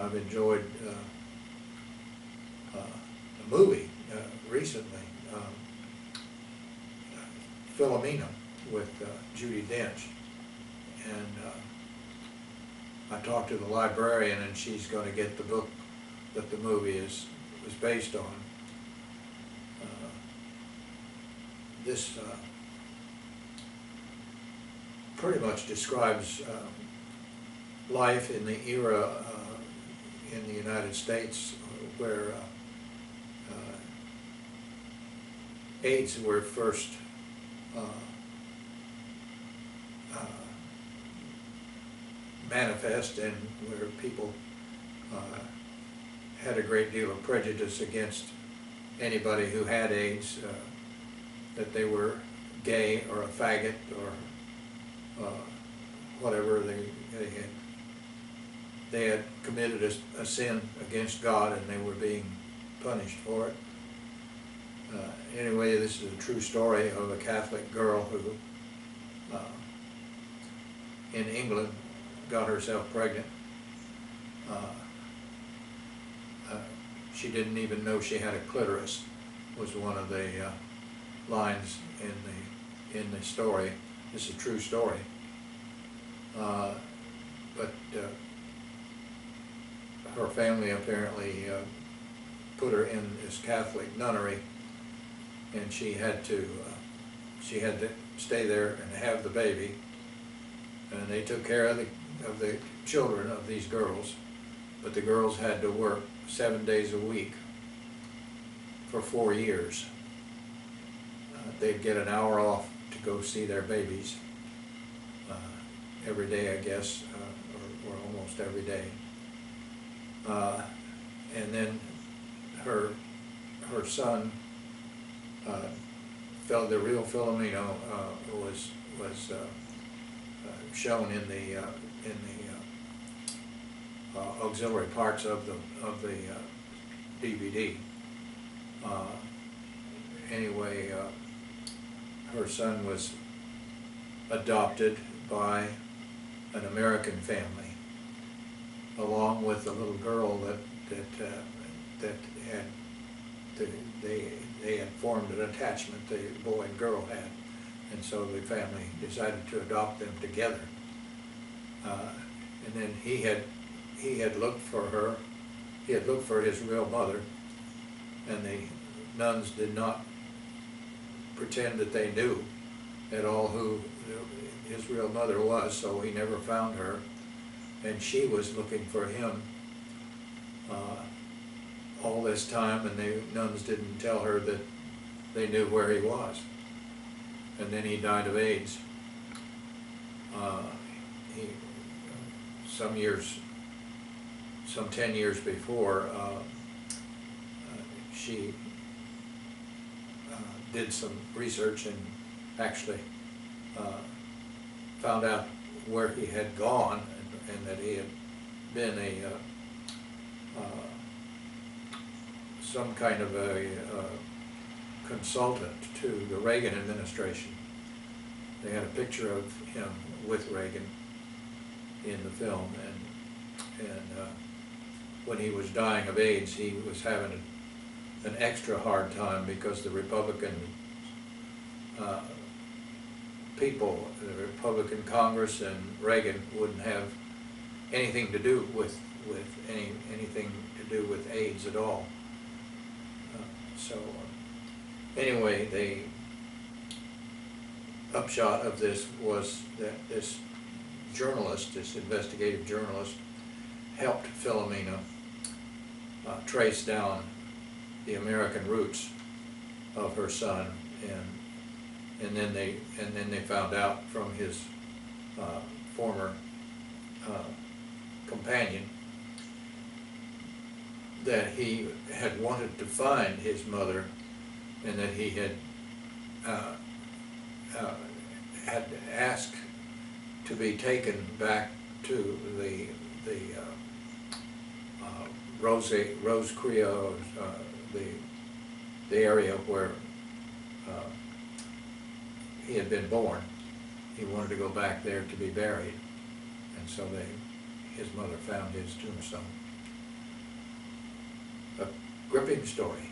I've enjoyed a movie recently, Philomena, with Judi Dench, and I talked to the librarian, and she's going to get the book that the movie was based on. This pretty much describes life in the era in the United States where AIDS were first manifest, and where people had a great deal of prejudice against anybody who had AIDS, that they were gay or a faggot or whatever. They had committed a sin against God, and they were being punished for it. Anyway, this is a true story of a Catholic girl who in England got herself pregnant. She didn't even know she had a clitoris, was one of the lines in the story. This is a true story. But her family apparently put her in this Catholic nunnery, and she had to stay there and have the baby. And they took care of the children of these girls, but the girls had to work 7 days a week for 4 years. They'd get an hour off to go see their babies every day, I guess, or almost every day. And then her son, the real Philomena, was shown in the auxiliary parts of the DVD. Anyway, her son was adopted by an American family, along with a little girl that they had formed an attachment, the boy and girl had, and so the family decided to adopt them together. And then he had looked for her. He had looked for his real mother, and the nuns did not pretend that they knew at all who his real mother was, so he never found her, and she was looking for him all this time, and the nuns didn't tell her that they knew where he was. And then he died of AIDS. Some 10 years before, she did some research and actually found out where he had gone, and that he had been some kind of a consultant to the Reagan administration. They had a picture of him with Reagan in the film, and when he was dying of AIDS, he was having an extra hard time because the Republican people, the Republican Congress and Reagan wouldn't have anything to do with anything to do with AIDS at all. Anyway, the upshot of this was that this journalist, this investigative journalist, helped Philomena trace down the American roots of her son, and then they found out from his former companion that he had wanted to find his mother, and that he had asked to be taken back to the Rose Creole, the area where he had been born. He wanted to go back there to be buried, and so his mother found his tombstone. a gripping story.